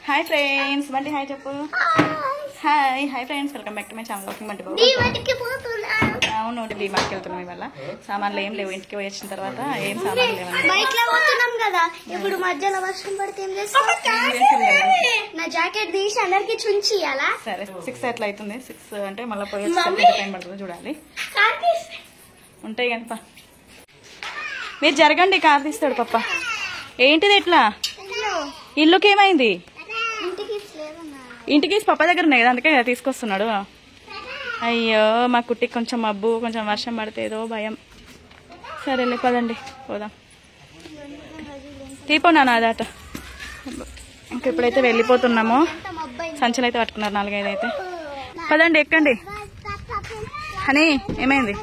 Hi friends, బండి hi చెప్పు. Hi friends, welcome back to my channel. బండి బాబు అవును, డీమార్ట్కి వెళ్తున్నాం. ఇవాళ సామాన్లు ఏం లేవు. ఇంటికి పోయి వచ్చిన తర్వాత ఏం సామాన్లు లేవు కదా. ఇప్పుడు మధ్యలో వర్షం పడితే ఏం చేస్తాం? నా జాకెట్ తీసి అందరికి చుంచి ఇయ్యాలా? సరే 6 అట్లా అవుతుంది. 6 అంటే మళ్ళీ పోయి వచ్చి టైం పడుతుంది, చూడాలి. ఉంటాయి కానీ పా, మీరు జరగండి, కార్ తీస్తాడు పప్ప. ఏంటిది ఎట్లా? ఇల్లుకి ఏమైంది? ఇంటికి పప్ప దగ్గర ఉన్నాయి కదా, అందుకే తీసుకొస్తున్నాడు. అయ్యో, మా కుట్టికి కొంచెం మబ్బు, కొంచెం వర్షం పడితే ఏదో భయం. సరేలే పదండి పోదాం. తీపోనా నాదాట. ఇంక ఇప్పుడైతే వెళ్ళిపోతున్నాము. సంచులు అయితే పట్టుకున్నారు 4-5 అయితే. పదండి ఎక్కండి. అని ఏమైంది?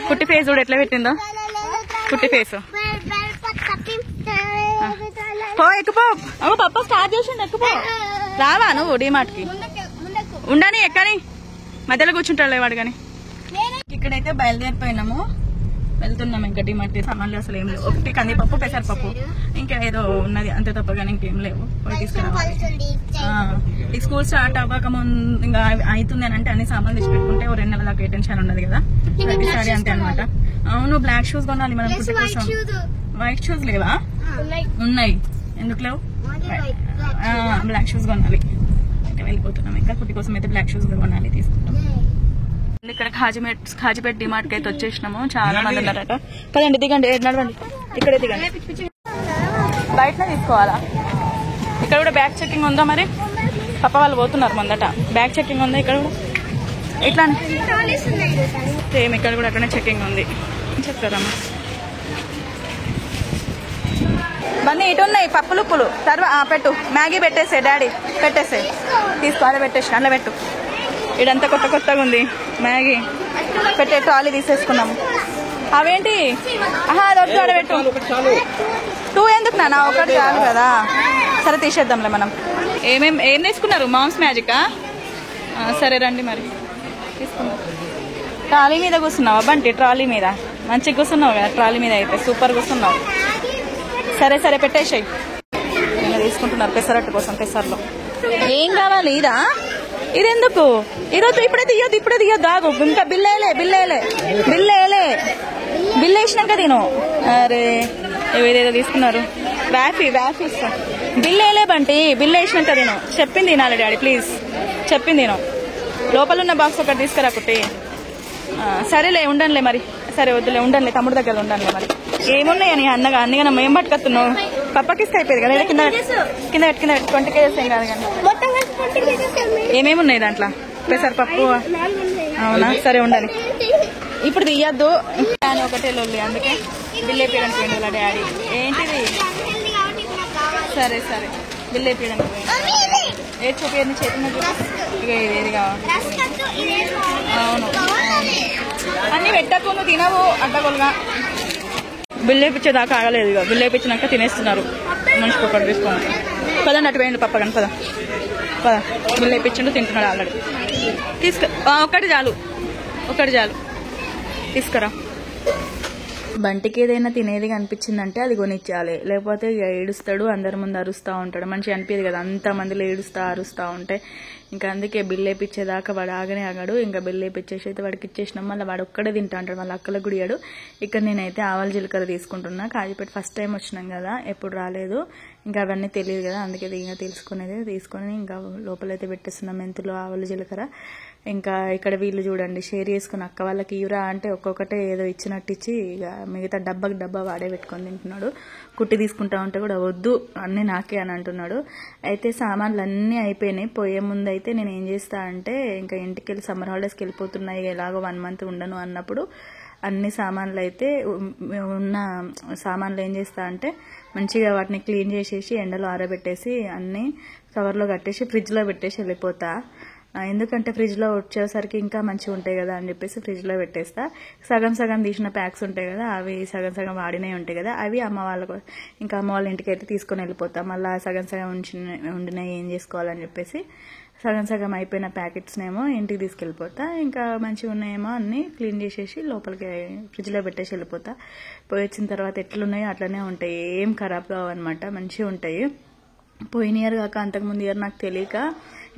కుట్టి ఫేస్ చూడు ఎట్లా పెట్టిందో. కుట్టి ఫేస్ పో, ఎక్కుపో. అగో పప్ప స్టార్ట్ చేసిండు, ఎక్కుపో. రావా నువ్వు డీమార్ట్కి? ఉండని, ఎక్కని, మధ్యలో కూర్చుంటాడు వాడు. కానీ ఇక్కడైతే బయలుదేరిపోయినాము, వెళ్తున్నాము. ఇంకా డీమార్ట్కి సామాన్లు అసలు ఏం లేవు. ఒకటి కందిపప్పు, పెసరపప్పు, ఇంకా ఏదో ఉన్నది అంతే తప్ప, కానీ ఇంకేం లేవు. పోయి తీసుకురావాలి. ఈ స్కూల్ స్టార్ట్ అవ్వక ముందు ఇంకా అవుతుంది అని అంటే అన్ని సామాన్లు తెచ్చి పెట్టుకుంటే 2 నెలల దాకా టెన్షన్ ఉండదు కదా. ప్రతిసారి అంతే అనమాట. అవును, బ్లాక్ షూస్ కొనాలి మనం కుట్టి కోసం. వైట్ షూస్ లేవా? ఉన్నాయి. ఎందుకు లేవు? బ్లాక్ షూస్ కొనాలి. ఇంకా వెళ్ళిపోతున్నాం. ఇంకా కుట్టి కోసం అయితే బ్లాక్ షూస్ కొనాలి, తీసుకుంటాం. ఇక్కడ ఖాజీపేట డిమార్ట్కి అయితే వచ్చేసినాము. చాలా మంది ఉన్నారట. పదండి, దిగండి, నడవండి. ఇక్కడే దిగండి. బయటనే తీసుకోవాలా? ఇక్కడ కూడా బ్యాగ్ చెకింగ్ ఉందా మరి? పప్ప వాళ్ళు పోతున్నారు ముందట. బ్యాగ్ చెకింగ్ ఉందా ఇక్కడ కూడా? ఇట్లానే సేమ్ ఇక్కడ కూడా అట్లనే చెకింగ్ ఉంది. చెప్తారమ్మా. బన్నీ ఇటు ఉన్నాయి పప్పులు ఉప్పులు. తర్వాత పెట్టు, మ్యాగీ పెట్టేసే డాడీ, పెట్టేసే. తీసుకో, అలా పెట్టేసి అలా పెట్టు. ఇడంతా కొత్తగా ఉంది. మ్యాగీ పెట్టే, ట్రాలీ తీసేసుకున్నాము. అవేంటి? అది వద్దు, అడ పెట్టు. 2 ఎందుకు నాన్న? ఒకటి చాలు కదా. సరే తీసేద్దాంలే మనం. ఏం తీసుకున్నారు? మామ్స్ మ్యాజికా? సరే రండి మరి తీసుకున్నాం. ట్రాలీ మీద కూర్చున్నావా బంటి? ట్రాలీ మీద మంచిగా కూర్చున్నావు కదా. ట్రాలీ మీద అయితే సూపర్ కూర్చున్నావు. సరే పెట్టేసాయి. నేను తీసుకుంటున్నారు పెసరట్టు కోసం. పెసర్లో ఏం కావాలి? ఇదా? ఇదెందుకు? ఈరోజు ఇప్పుడే తీయొద్దు. ఆగు, ఇంకా బిల్ వేసినాక తిను. అరే ఏదేదో తీసుకున్నారు. వ్యాఫీస్ బిల్ వేయలే బంటి, బిల్ వేసినాక తిను. చెప్పింది తినాలి డాడీ, ప్లీజ్. చెప్పింది తిను. లోపల ఉన్న బాక్స్ ఒకటి తీసుకురా కుట్టి. సరేలే ఉండనులే మరి. సరే వద్దులే, ఉండనులే, తమ్ముడు దగ్గర ఉండనులే మరి. ఏమున్నాయని అన్నగా ఏం పట్టుకొస్తున్నావు? పప్పకి ఇస్తే అయిపోయింది కదా. కింద 20 కేజెస్ ఏం కాదు కానీ. ఏమేమి ఉన్నాయి దాంట్లో? పెసరపప్పు. అవునా, సరే ఉండాలి. ఇప్పుడు తీయద్దు కానీ ఒకటే లొల్లి, అందుకే బిల్ వేయడానికి పోయింది డాడీ. ఏంటిది? సరే బిల్ వేయడానికి పోయింది. ఏది చూపించండి, చేతిని ఇక ఇది కావాలి. అవును, అన్ని పెట్టకు, నువ్వు తినవు అడ్డగోలుగా. బిల్ వేయించేదాకా ఆగలేదు. ఇక బిల్ వేయించినాక తినేస్తున్నారు. మనిషికి ఒకటి తీసుకోండి. పదండి, అటు వేయండి పప్ప కానీ. పద బిల్ వేయించండు, తింటున్నాడు ఆల్రెడీ. ఒకటి చాలు తీసుకురా. బంటికి ఏదైనా తినేది కనిపించిందంటే అది కొనిచ్చాలి, లేకపోతే ఇక ఏడుస్తాడు, అందరి ముందు అరుస్తూ ఉంటాడు. మంచిగా అనిపించదు కదా అంత మందిలో అరుస్తూ ఉంటే. ఇంకా అందుకే బిల్ వేయించేదాకా వాడు ఆగడు. ఇంకా బిల్ వేయించేసి అయితే వాడికి ఇచ్చేసినాం. మళ్ళీ వాడు ఒక్కడే తింటా ఉంటాడు, వాళ్ళ అక్కలకు గుడియాడు. ఇక్కడ నేనైతే ఆవాల జీలకర్ర తీసుకుంటున్నా. కాజీపేట ఫస్ట్ టైం వచ్చినాం కదా, ఎప్పుడు రాలేదు, ఇంకా అవన్నీ తెలియదు కదా. అందుకే ఇంకా తీసుకొని ఇంకా లోపలైతే పెట్టేస్తున్నాం. మెంతులు, ఆవాలు, జీలకర్ర. ఇంకా ఇక్కడ వీళ్ళు చూడండి, షేర్ చేసుకుని అక్క వాళ్ళకి ఇవ్వరా అంటే ఒక్కొక్కటే ఏదో ఇచ్చినట్టు ఇచ్చి ఇక మిగతా డబ్బా వాడే పెట్టుకొని తింటున్నాడు. కుట్టి తీసుకుంటా ఉంటే కూడా వద్దు అన్నీ నాకే అని అంటున్నాడు. అయితే సామాన్లు అన్నీ అయిపోయినాయి. పోయే ముందు అయితే నేను ఏం చేస్తా అంటే, ఇంకా ఇంటికి వెళ్ళి సమ్మర్ హాలిడేస్కి వెళ్ళిపోతున్నాయి, ఎలాగో 1 మంత్ ఉండను అన్నప్పుడు అన్ని సామాన్లు అయితే ఉన్న సామాన్లు ఏం చేస్తా అంటే మంచిగా వాటిని క్లీన్ చేసేసి ఎండలో ఆరబెట్టేసి అన్నీ కవర్లో కట్టేసి ఫ్రిడ్జ్లో పెట్టేసి వెళ్ళిపోతా. ఎందుకంటే ఫ్రిడ్జ్లో వచ్చేసరికి ఇంకా మంచిగా ఉంటాయి కదా అని చెప్పేసి ఫ్రిడ్జ్లో పెట్టేస్తా. సగం తీసిన ప్యాక్స్ ఉంటాయి కదా, అవి సగం వాడినవి ఉంటాయి కదా, అవి అమ్మ వాళ్ళ ఇంటికి అయితే తీసుకొని వెళ్ళిపోతా. మళ్ళీ సగం ఉండినవి ఏం చేసుకోవాలని చెప్పేసి సగం అయిపోయిన ప్యాకెట్స్నేమో ఇంటికి తీసుకెళ్ళిపోతా. ఇంకా మంచిగా ఉన్నాయేమో అన్నీ క్లీన్ చేసేసి లోపలికి ఫ్రిడ్జ్లో పెట్టేసి వెళ్ళిపోతా. పోయి వచ్చిన తర్వాత ఎట్లున్నాయో అట్లనే ఉంటాయి, ఏం ఖరాబ్ కావన్నమాట, మంచిగా ఉంటాయి. పోయిన ఇయర్ కాక అంతకుముందు ఇయర్ నాకు తెలియక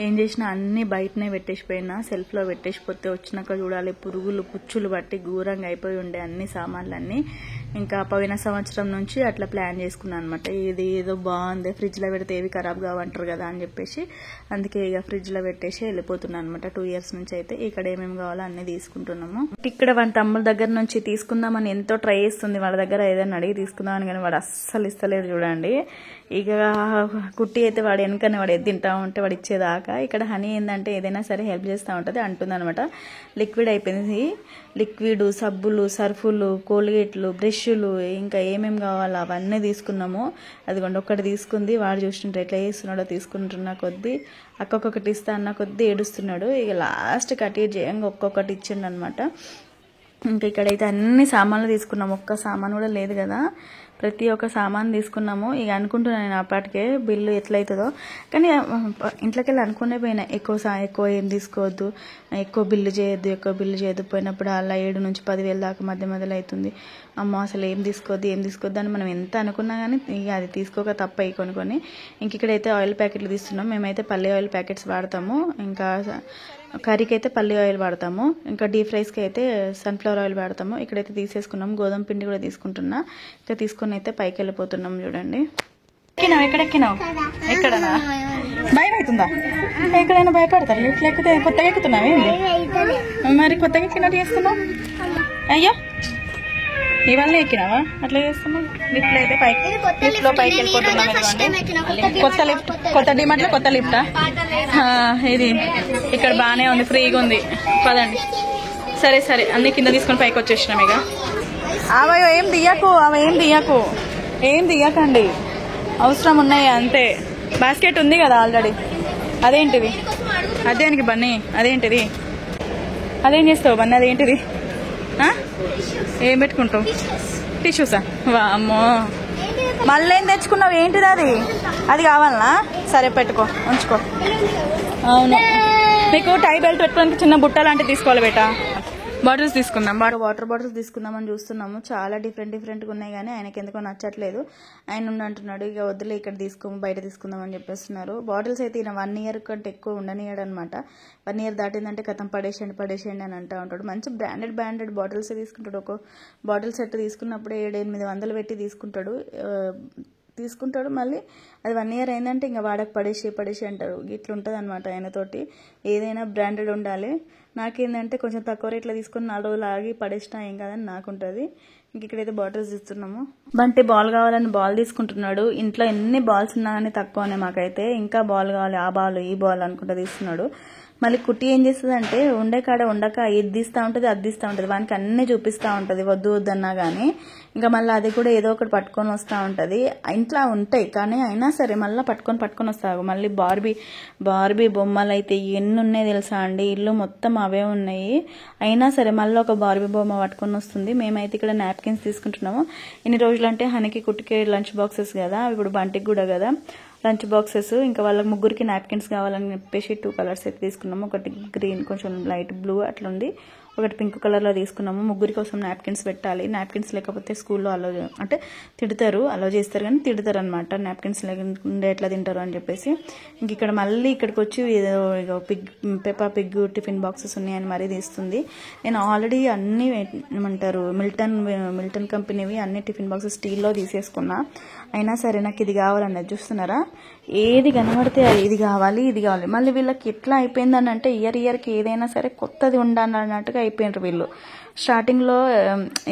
ఏం చేసినా అన్ని బయటనే పెట్టేసిపోయినా, సెల్ఫ్లో పెట్టేసిపోతే వచ్చినాక చూడాలి పురుగులు పుచ్చులు బట్టి ఘోరంగా అయిపోయి ఉండే అన్ని సామాన్లన్నీ. ఇంకా పోయిన సంవత్సరం నుంచి అట్లా ప్లాన్ చేసుకున్నాను అనమాట. ఇది ఏదో బాగుంది, ఫ్రిడ్జ్లో పెడితే ఏవి ఖరాబ్ కావంటారు కదా అని చెప్పేసి అందుకే ఇక ఫ్రిడ్జ్లో పెట్టేసి వెళ్ళిపోతున్నాను అనమాట. 2 years నుంచి అయితే ఇక్కడ ఏమేమి కావాలో అన్ని తీసుకుంటున్నాము. ఇక్కడ వాళ్ళ తమ్ముల దగ్గర నుంచి తీసుకుందామని ఎంతో ట్రై చేస్తుంది, వాళ్ళ దగ్గర ఏదైనా అడిగి తీసుకుందామని, కానీ వాడు అస్సలు ఇస్తలేడు చూడండి. ఇక కుట్టి అయితే వాడు వెనకనే వాడు తింటా ఉంటే వాడు ఇచ్చేదాకా. ఇక్కడ హనీ ఏంటంటే ఏదైనా సరే హెల్ప్ చేస్తూ ఉంటుంది, అంటుంది అనమాట. లిక్విడ్ అయిపోయింది, లిక్విడ్, సబ్బులు, సర్ఫులు, కోల్గేట్లు, బ్రష్లు, ఇంకా ఏమేమి కావాలో అవన్నీ తీసుకున్నాము. అదిగోండి ఒక్కటి తీసుకుంది, వాడు చూస్తుంటే ఎట్లా చేస్తున్నాడో తీసుకుంటున్న కొద్దీ ఒక్కొక్కటి ఇస్తా అన్న కొద్దీ ఏడుస్తున్నాడు. ఇక లాస్ట్ కట్ చేయంగా ఒక్కొక్కటి ఇచ్చిండు అనమాట. ఇంకా ఇక్కడైతే అన్ని సామాన్లు తీసుకున్నాము, ఒక్క సామాన్ కూడా లేదు కదా, ప్రతి ఒక్క సామాన్ తీసుకున్నాము. ఇక అనుకుంటున్నాను నేను అప్పటికే బిల్లు ఎట్లయితుందో, కానీ ఇంట్లోకి వెళ్ళి అనుకునే పోయినా ఎక్కువ ఏం తీసుకోవద్దు, ఎక్కువ బిల్లు చేయొద్దు పోయినప్పుడు అలా 7 నుంచి 10,000 దాకా మధ్యలో అవుతుంది. అమ్మ అసలు ఏం తీసుకోవద్దు అని మనం ఎంత అనుకున్నా కానీ ఇక అది తీసుకోక తప్ప కొన్ని. ఇంక ఇక్కడైతే ఆయిల్ ప్యాకెట్లు తీస్తున్నాం. మేమైతే పల్లి ఆయిల్ ప్యాకెట్స్ వాడతాము, ఇంకా కర్రీకి అయితే పల్లి ఆయిల్ వాడతాము, ఇంకా డీప్ ఫ్రైస్కి అయితే సన్ఫ్లవర్ ఆయిల్ వాడతాము. ఇక్కడైతే తీసేసుకున్నాం, గోధుమ పిండి కూడా తీసుకుంటున్నా. ఇంకా తీసుకుని అయితే పైకి వెళ్ళిపోతున్నాం. చూడండి ఎక్కడెక్కినావు ఎక్కడనా భయం అవుతుందా? ఎక్కడైనా భయపడతారు లిఫ్ట్ ఎక్కితే? కొత్తగా ఎక్కుతున్నావు ఏంటి మరి? కొత్తగా ఎక్కినట్టు చేస్తున్నావు? అయ్యో ఇవన్నీ ఎక్కినావా? అట్లా చేస్తున్నావు. లిఫ్ట్ అయితే లిఫ్ట్లో పైకి వెళ్ళిపోతున్నాం. కొత్త డిమార్ట్ లో కొత్త లిఫ్టా ఇది? ఇక్కడ బాగానే ఉంది, ఫ్రీగా ఉంది, పదండి. సరే అన్ని కింద తీసుకొని పైకి వచ్చేసినాం. ఇక అవయో ఏం దియ్యకండి, అవసరం ఉన్నాయి అంతే. బాస్కెట్ ఉంది కదా ఆల్రెడీ. అదేంటిది? అదేనికి బన్నీ, అదేంటిది? అదేం చేస్తావు బన్నీ? అదేంటిది? ఏం పెట్టుకుంటావు? టిష్యూసా? వామ్మో, మళ్ళీ ఏం తెచ్చుకున్నావు? ఏంటిది అది? అది కావాలనా? సరే పెట్టుకో, ఉంచుకో. అవును, నీకు టై బెల్ట్ పెట్టుకోవడానికి చిన్న బుట్ట లాంటివి తీసుకోవాలి బేటా. బాటిల్స్ తీసుకుందాం, వాటర్ బాటిల్స్ తీసుకుందామని చూస్తున్నాము. చాలా డిఫరెంట్గా ఉన్నాయి, కానీ ఆయనకి ఎందుకో నచ్చట్లేదు. ఆయన అంటున్నాడు ఇక వద్దులే ఇక్కడ బయట తీసుకుందామని చెప్పేస్తున్నారు. బాటిల్స్ అయితే ఈయన 1 year కంటే ఎక్కువ ఉండనియాడు అనమాట. 1 year దాటిందంటే కథం పడేసేయండి అని అంటూ ఉంటాడు. మంచి బ్రాండెడ్ బాటిల్స్ తీసుకుంటాడు. ఒక బాటిల్ సెట్ తీసుకున్నప్పుడే 700-800 పెట్టి తీసుకుంటాడు. మళ్ళీ అది 1 year అయిందంటే ఇంకా వాడకు పడేసి అంటారు. ఇట్లుంటుంది అనమాట ఆయనతోటి. ఏదైనా బ్రాండెడ్ ఉండాలి. నాకేంటంటే కొంచెం తక్కువ రేట్లో తీసుకొని 4 రోజులు ఆగి పడేసినా ఏం కాదని నాకుంటుంది. ఇంక ఇక్కడైతే బాటిల్స్ ఇస్తున్నాము. బంటి బాల్ కావాలని బాల్ తీసుకుంటున్నాడు. ఇంట్లో ఎన్ని బాల్స్ ఉన్నా కానీ తక్కువనే మాకైతే. ఇంకా బాల్ కావాలి, ఆ బాల్ ఈ బాల్ అనుకుంటా తీస్తున్నాడు. మళ్ళీ కుట్టి ఏం చేస్తుంది అంటే ఉండక ఇది తీస్తూ ఉంటుంది, అది తీస్తూ ఉంటుంది. వానికి అన్ని చూపిస్తూ ఉంటుంది వద్దు వద్దన్నా కానీ. ఇంకా మళ్ళీ అది కూడా ఏదో ఒకటి పట్టుకొని వస్తూ ఉంటుంది. ఇంట్లో ఉంటాయి కానీ అయినా సరే మళ్ళీ పట్టుకొని వస్తావు. మళ్ళీ బార్బీ బొమ్మలు అయితే ఎన్ని ఉన్నాయి తెలుసా అండి, ఇల్లు మొత్తం అవే ఉన్నాయి. అయినా సరే మళ్ళీ ఒక బార్బీ బొమ్మ పట్టుకొని వస్తుంది. మేమైతే ఇక్కడ నాప్కిన్స్ తీసుకుంటున్నాము. ఎన్ని రోజులు అంటే హనికి కుట్టికే లంచ్ బాక్సెస్ కదా, ఇప్పుడు బంటికి కూడా కదా లంచ్ బాక్సెస్. ఇంకా వాళ్ళకి ముగ్గురికి నాప్కిన్స్ కావాలని చెప్పేసి 2 colors అయితే తీసుకున్నాము. ఒకటి గ్రీన్ కొంచెం లైట్ బ్లూ అట్లా ఉంది, ఒకటి పింక్ కలర్లో తీసుకున్నాము. ముగ్గురి కోసం నాప్కిన్స్ పెట్టాలి. నాప్కిన్స్ లేకపోతే స్కూల్లో అంటే తిడతారు, అలో చేస్తారు కానీ తిడతారు అనమాట. నాప్కిన్స్ లేకుండా ఎట్లా తింటారు అని చెప్పేసి. ఇంక ఇక్కడ మళ్ళీ ఇక్కడికి వచ్చి ఏదో పెప్పా పిగ్ టిఫిన్ బాక్సెస్ ఉన్నాయని మరీ తీస్తుంది. నేను ఆల్రెడీ అన్ని ఏమంటారు మిల్టన్ కంపెనీవి అన్ని టిఫిన్ బాక్సెస్ స్టీల్లో తీసేసుకున్నా. అయినా సరే నాకు ఇది కావాలన్నది చూస్తున్నారా, ఏది కనబడితే ఇది కావాలి. మళ్ళీ వీళ్ళకి ఎట్లా అయిపోయిందని అంటే ఇయర్కి ఏదైనా సరే కొత్తది ఉండాలన్నట్టుగా అయిపోయినారు వీళ్ళు. స్టార్టింగ్లో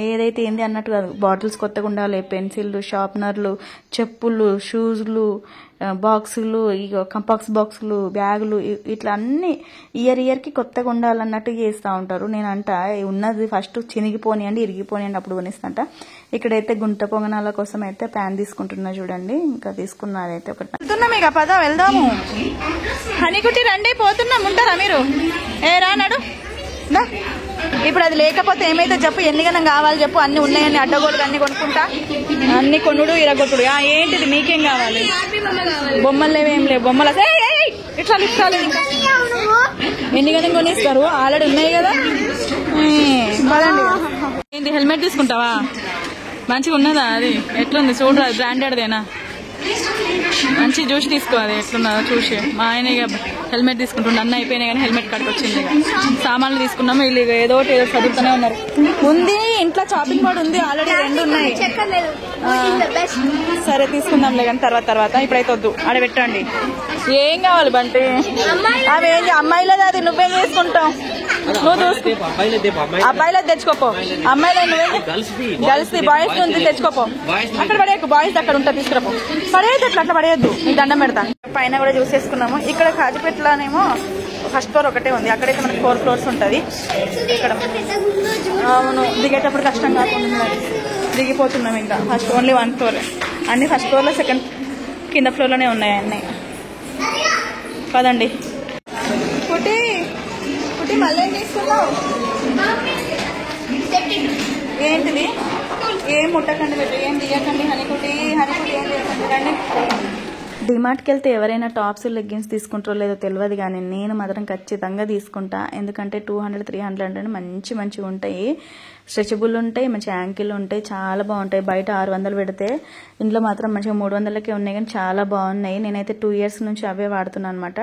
ఏదైతే ఏంది అన్నట్టు కాదు, బాటిల్స్ కొత్తగా ఉండాలి, పెన్సిళ్ళు, షార్ప్నర్లు, చెప్పులు, షూస్లు, బాక్సులు, ఇక కంపాక్స్ బాక్సులు, బ్యాగులు, ఇట్లా అన్ని ఇయర్కి కొత్తగా ఉండాలన్నట్టు చేస్తూ ఉంటారు. నేనంట ఉన్నది ఫస్ట్ చినిగిపోనియండి ఇరిగిపోనియండి అప్పుడు కొనిస్తాంట. ఇక్కడైతే గుంట పొంగనాల కోసం అయితే ప్యాన్ తీసుకుంటున్నా చూడండి. ఇంకా తీసుకున్నదైతే ఒకటి వెళ్తున్నాం. ఇక పద వెళ్దాము. హనీకుట్టి రండి, పోతున్నాం. ఉంటారా మీరు? రానాడు ఇప్పుడు అది లేకపోతే ఏమైతే చెప్పు, ఎన్నిగనం కావాలి చెప్పు. అన్ని ఉన్నాయని అడ్డగోలు అన్ని కొనుక్కుంటా, అన్ని కొనుడు ఇరగొట్టుడు. ఏంటిది మీకేం కావాలి? బొమ్మలు లేవేం లేవు. బొమ్మలు ఇట్లా లిప్తాలి. ఎన్నిగనం కొనిస్తారు? ఆల్రెడీ ఉన్నాయి కదా. పదండి. ఏంటి హెల్మెట్ తీసుకుంటావా? మంచిగా ఉన్నదా? అది ఎట్లుంది చూడరా, బ్రాండెడ్దేనా? మంచి చూసి తీసుకోవాలి ఎట్లున్నదో చూసి. మా ఆయన ఇక హెల్మెట్ తీసుకుంటుండే, అన్న అయిపోయినాయి కానీ హెల్మెట్ కాడికి వచ్చింది. ఇక సామాన్లు తీసుకున్నాము, వీళ్ళు ఏదో ఒకటి ఏదో చదువుతూనే ఉన్నారు. ఉంది ఇంట్లో షాపింగ్ కూడా ఉంది ఆల్రెడీ, 2 ఉన్నాయి. సరే తీసుకుందాంలే కానీ తర్వాత. ఇప్పుడైతే వద్దు, ఆడ పెట్టండి. ఏం కావాలి బంటి? అవేంటి అమ్మాయిలది, అది నువ్వేం చేసుకుంటావు? నువ్వు చూసుకో. అబ్బాయిలది తెచ్చుకోపో, అమ్మాయిలే నువ్వే గర్ల్స్ ది బాయ్స్ నుంచి తెచ్చుకోపో. అక్కడ పడేయకు, బాయ్స్ అక్కడ ఉంటా తీసుకురాపో. పడేయద్దు అట్లా పడేయద్దు, నీకు దండం పెడతా. పైన కూడా చూసేసుకున్నాము. ఇక్కడ కాజిపేటలోనేమో ఫస్ట్ ఫ్లోర్ ఒకటే ఉంది, అక్కడైతే మనకి 4 ఫ్లోర్స్ ఉంటుంది. ఇక్కడ అవును, దిగేటప్పుడు కష్టం కాకుండా దిగిపోతున్నాం. ఇంకా ఫస్ట్ ఓన్లీ 1 ఫ్లోర్, అన్ని ఫస్ట్ ఫ్లోర్లో, సెకండ్ కింద ఫ్లోర్లోనే ఉన్నాయి అన్నీ. కదండి కుటి మళ్ళీ ఏం తీసుకున్నావు? ఏంటిది? ఏం ముట్టకండి పెట్టు, ఏం తీయకండి. హనీకుటి ఏం తీయకండి. రండి. డిమార్ట్కి వెళ్తే ఎవరైనా టాప్స్ లెగ్గిన్స్ తీసుకుంటారో లేదో తెలియదు, కానీ నేను మాత్రం ఖచ్చితంగా తీసుకుంటా. ఎందుకంటే 200-300 అంటే మంచిగా ఉంటాయి, స్ట్రెచబుల్ ఉంటాయి, మంచి యాంకిల్ ఉంటాయి, చాలా బాగుంటాయి. బయట 600 పెడితే ఇంట్లో మాత్రం మంచిగా 300కే ఉన్నాయి, కానీ చాలా బాగున్నాయి. నేనైతే 2 ఇయర్స్ నుంచి అవే వాడుతున్నాను అనమాట.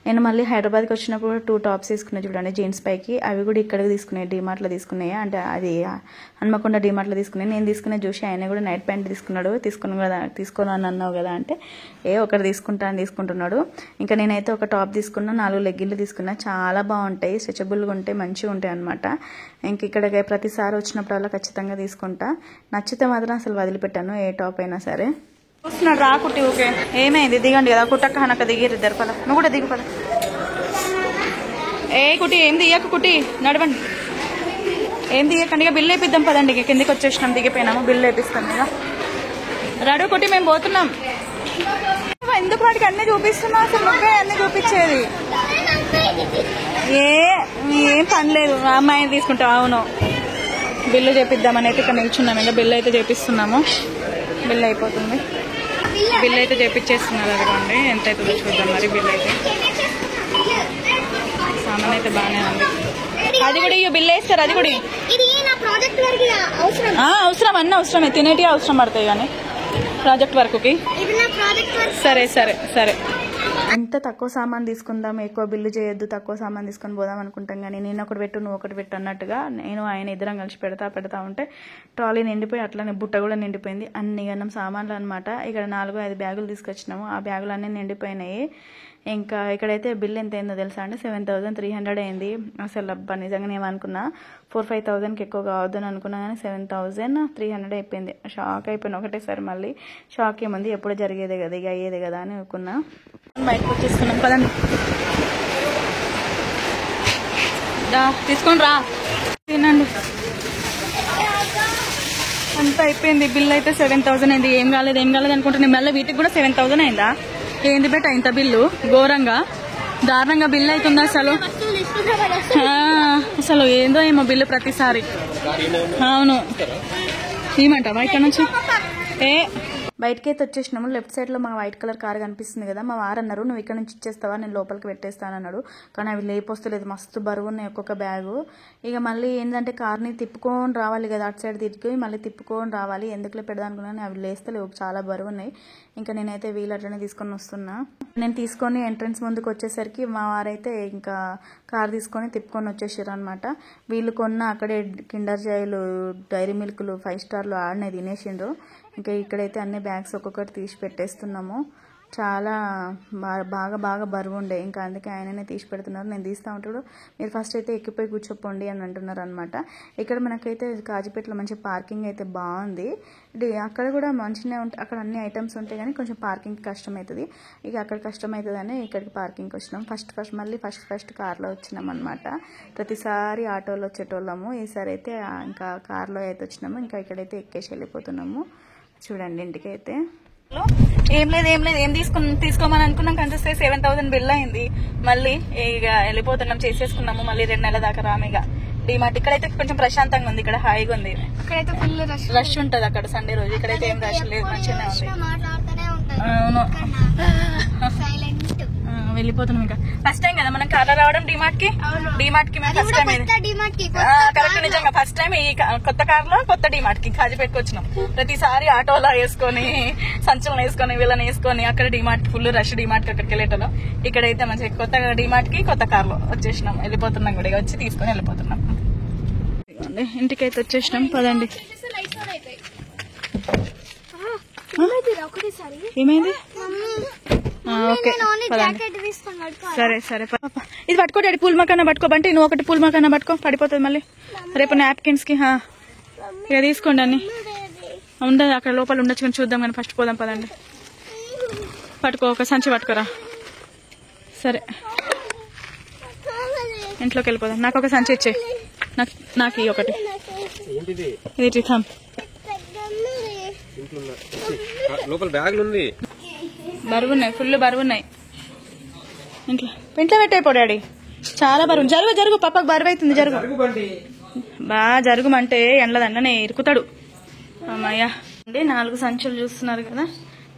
నేను మళ్ళీ హైదరాబాద్కి వచ్చినప్పుడు 2 టాప్స్ తీసుకున్నాయి చూడండి, జీన్స్ పైకి. అవి కూడా ఇక్కడికి తీసుకున్నాయి, డిమార్ట్లో తీసుకున్నాయి. అంటే అది హన్మకొండ డిమార్ట్లో తీసుకున్నాయి. నేను తీసుకునే చూసి ఆయన కూడా నైట్ ప్యాంట్ తీసుకోను అని అన్నావు కదా అంటే, ఒకటి తీసుకుంటున్నాడు. ఇంకా నేనైతే ఒక టాప్ తీసుకున్నా, 4 లెగ్గిన్లు తీసుకున్నా. చాలా బాగుంటాయి, స్ట్రెచబుల్గా ఉంటాయి, మంచిగా ఉంటాయి అనమాట. ఇంక ఇక్కడ ప్రతిసారి వచ్చినప్పుడల్లా ఖచ్చితంగా తీసుకుంటా. నచ్చితే మాత్రం అసలు వదిలిపెట్టాను, ఏ టాప్ అయినా సరే. చూస్తున్నాడు రా కుట్టి. ఓకే ఏమైంది? దిగండి కదా, కుట్టక్క హనక్క దిగిరు ఇద్దరు. పద నువ్వు కూడా దిగు పద. ఏ కుట్టి ఏం దిగక, కుట్టి నడవండి. ఏం దిగకండి, ఇక బిల్లు వేపిద్దాం పదండి. ఇక కిందికి వచ్చేసినాం, దిగిపోయినాము, బిల్లు వేపిస్తాం ఇక. రాడు కుట్టి, మేము పోతున్నాం. ఎందుకు వాడికి అన్ని చూపిస్తున్నా? అసలు నువ్వే అన్ని చూపించేది. ఏం పని లేదు, అమ్మాయిని తీసుకుంటావు. అవును, బిల్లు చేపిద్దామని అయితే ఇక్కడ నిల్చున్నాము. ఇంకా బిల్లు అయితే చేపిస్తున్నాము. బిల్లు అయిపోతుంది, బిల్లు అయితే చేపించేస్తున్నారు. అదిగోండి ఎంత అవుతుందో చూద్దాం మరి. బిల్లు అయితే సామాన్ అయితే బాగానే ఉంది. అది కూడా ఇక బిల్లు వేస్తారు, అది కూడా అవసరం, అన్నీ అవసరమే, తినేటి అవసరం పడతాయి కానీ ప్రాజెక్ట్ వర్క్కి. సరే ఎంత తక్కువ సామాన్ తీసుకుందాం, ఎక్కువ బిల్లు చేయొద్దు, తక్కువ సామాన్ తీసుకొని పోదాం అనుకుంటాం. కానీ నేను ఒకటి పెట్టు, నువ్వు ఒకటి పెట్టు అన్నట్టుగా నేను ఆయన ఇద్దరం కలిసి పెడతా ఉంటే ట్రాలీ నిండిపోయి, అట్లనే బుట్ట కూడా నిండిపోయింది. అన్ని గన్నం సామాన్లు అనమాట. ఇక్కడ 4-5 బ్యాగులు తీసుకొచ్చినాము, ఆ బ్యాగులు అన్నీ నిండిపోయినాయి. ఇంకా ఇక్కడైతే బిల్ ఎంత అయిందో తెలుసా అండి? 7,300 అయింది. అసలు అబ్బా నిజంగా ఏమనుకున్నా 4-5,000కి ఎక్కువ కావద్దని అనుకున్నా, కానీ 7,300 అయిపోయింది. షాక్ అయిపోయినా ఒకటేసారి. మళ్ళీ షాక్ ఏముంది, ఎప్పుడు జరిగేదే కదా, ఇక అయ్యేదే కదా అని అనుకున్నా. బయటకు వచ్చేస్తున్నాం కదండి. తీసుకొని రా, తినండి. అంతా అయిపోయింది, బిల్ అయితే 7,000 అయింది. ఏం కాలేదు అనుకుంటున్నా. మళ్ళీ వీటికి కూడా 7,000 అయిందా? ఏంది బేట ఇంత బిల్లు? ఘోరంగా దారుణంగా బిల్లు అవుతుంది అసలు ఏందో ఏమో బిల్లు ప్రతిసారి. అవును, ఏమంటావా ఇక్కడ నుంచి? బయటకైతే వచ్చేసినాము. లెఫ్ట్ సైడ్ లో మా వైట్ కలర్ కార్ కనిపిస్తుంది కదా, మా వారు అన్నారు నువ్వు ఇక్కడ నుంచి ఇచ్చేస్తావా, నేను లోపలికి పెట్టేస్తాను అన్నాడు. కానీ అవి లేపొస్తలేదు, మస్తు బరువు ఉన్నాయి ఒక్కొక్క బ్యాగు. ఇక మళ్ళీ ఏంటంటే కార్ని తిప్పుకొని రావాలి కదా, అటు సైడ్ తిరిగి మళ్ళీ తిప్పుకొని రావాలి. ఎందుకులే పెడదాం అనుకున్నాను, అవి లేస్తలేవు, చాలా బరువు ఉన్నాయి. ఇంకా నేనైతే వీలు అట్లనే తీసుకొని వస్తున్నా. నేను తీసుకొని ఎంట్రన్స్ ముందుకు వచ్చేసరికి మా వారైతే ఇంకా కార్ తీసుకొని తిప్పుకొని వచ్చేసారు అనమాట. వీళ్ళు కొన్న అక్కడే కిండర్ జాయ్లు, డైరీ మిల్క్లు, 5 స్టార్లు ఆడనే తినేసిండ్రు. ఇంకా ఇక్కడైతే అన్ని బ్యాగ్స్ ఒక్కొక్కటి తీసి పెట్టేస్తున్నాము. చాలా బాగా బరువు ఉండే, ఇంకా అందుకే ఆయననే తీసి పెడుతున్నారు. నేను తీస్తూ ఉంటాడు, మీరు ఫస్ట్ అయితే ఎక్కిపోయి కూర్చోపోండి అని అంటున్నారు అనమాట. ఇక్కడ మనకైతే కాజీపేటలో మంచి పార్కింగ్ అయితే బాగుంది. అక్కడ కూడా మంచిగానే ఉంటాయి, అక్కడ అన్ని ఐటమ్స్ ఉంటాయి కానీ కొంచెం పార్కింగ్ కష్టం అవుతుంది. ఇక అక్కడ కష్టం అవుతుందని ఇక్కడికి పార్కింగ్కి వచ్చినాం. ఫస్ట్ కార్లో వచ్చినాం అనమాట. ప్రతిసారి ఆటోలో వచ్చేటోళ్ళము, ఈసారి అయితే ఇంకా కార్లో అయితే వచ్చినాము. ఇంకా ఇక్కడైతే ఎక్కేసి వెళ్ళిపోతున్నాము. చూడండి ఇంటికైతే ఏం లేదు ఏం తీసుకోమని అనుకున్నాం, కానీ చూస్తే 7,000 బిల్ అయింది. మళ్ళీ ఇక వెళ్ళిపోతున్నాం, చేసేసుకున్నాము. మళ్ళీ 2 నెలల దాకా రామిగా డిమార్ట్. ఇక్కడైతే కొంచెం ప్రశాంతంగా ఉంది, ఇక్కడ హాయిగా ఉంది. ఇక్కడైతే ఫుల్ రష్ ఉంటుంది అక్కడ సండే రోజు. ఇక్కడైతే ఏం రష్ లేదు, మంచిగానే ఉంది. అవును, వెళ్ళిపోతున్నాం. ఇంకా ఫస్ట్ టైం కదా మనం కార్లో రావడం డిమార్ట్ కి. డిమార్ట్ కి మేము ఫస్ట్ టైం కరెక్ట్, నిజంగా ఫస్ట్ టైం ఈ కొత్త కార్ లో కొత్త డిమార్ట్ కి కాజీపేటకి వచ్చినాం. ప్రతిసారి ఆటోలో వేసుకొని సంచులను వేసుకొని వీళ్ళని వేసుకొని అక్కడ డిమార్ట్ ఫుల్ రష్ డిమార్ట్ కి అక్కడికి వెళ్ళేటోలో. ఇక్కడైతే మంచిగా కొత్త డిమార్ట్ కి కొత్త కార్ లో వచ్చేసినాం, వెళ్ళిపోతున్నాం కూడా. వచ్చి తీసుకొని వెళ్ళిపోతున్నాం. ఇంటికైతే వచ్చేసినాం, పదండి. ఏమైంది? ఓకే సరే సరే. ఇది పట్టుకో డాడీ, పూల్ మకానా పట్టుకో. బంటి నువ్వు ఒకటి పూల్ మకానా పట్టుకో, పడిపోతుంది మళ్ళీ రేపు నాప్కిన్స్ కి. ఇక తీసుకోండి అన్ని. ఉండదు అక్కడ లోపల ఉండొచ్చు కానీ చూద్దాం కానీ ఫస్ట్ పోదాం పదండి. పట్టుకో, ఒక సంచి పట్టుకోరా. సరే ఇంట్లోకి వెళ్ళిపోదాం. నాకు ఒక సంచి ఇచ్చే, నాకు ఈ ఒకటి. ఇది టిఫామ్ లోపల బ్యాగులు ఉంది, బరువున్నాయి, ఫుల్ బరువున్నాయి. ఇంట్లో పెట్టయిపో డాడీ, చాలా బరువు. జరుగు జరుగు, పప్పకు బరువు అవుతుంది. జరుగు బాగా జరుగుమంటే ఎండదండనే ఇరుకుతాడు. అమ్మయ్యా అండి, 4 సంచులు చూస్తున్నారు కదా.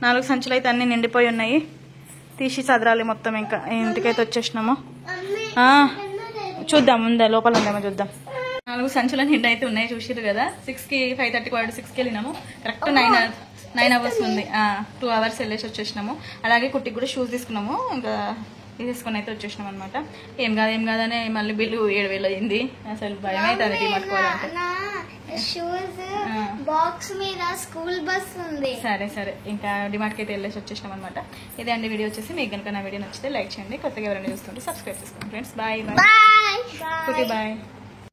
4 సంచులు అయితే అన్ని నిండిపోయి ఉన్నాయి. తీసి చదరాలి మొత్తం. ఇంకా ఇంటికైతే వచ్చేసినాము. చూద్దాం ఉందా లోపల ఉందేమో చూద్దాం. 4 సంచుల నిండి అయితే ఉన్నాయి, చూసిరు కదా. 6కి 5:30 వాడు 6కి వెళ్ళినాము. కరెక్ట్ 9 అవర్స్ ఉంది. 2 అవర్స్ వెళ్ళేసి వచ్చేసినాము. అలాగే కుట్టికి కూడా షూస్ తీసుకున్నాము. ఇంకా తీసుకొని అయితే వచ్చేసినాం అనమాట. ఏం కాదనే మళ్ళీ బిల్లు 7,000 అయింది. అసలు భయం అవుతుంది డిమార్ట్కోవాలంటే. బాక్స్ మీద స్కూల్ బస్ ఉంది. సరే సరే, ఇంకా డిమార్ట్కి అయితే వెళ్ళేసి వచ్చేసినాం అనమాట. ఇదే అండి వీడియో వచ్చేసి. మీకు కనుక నా వీడియో నచ్చితే లైక్ చేయండి. కొత్తగా ఎవరైనా చూస్తుంటే సబ్స్క్రైబ్ చేసుకోండి friends. Bye bye. Bye bye.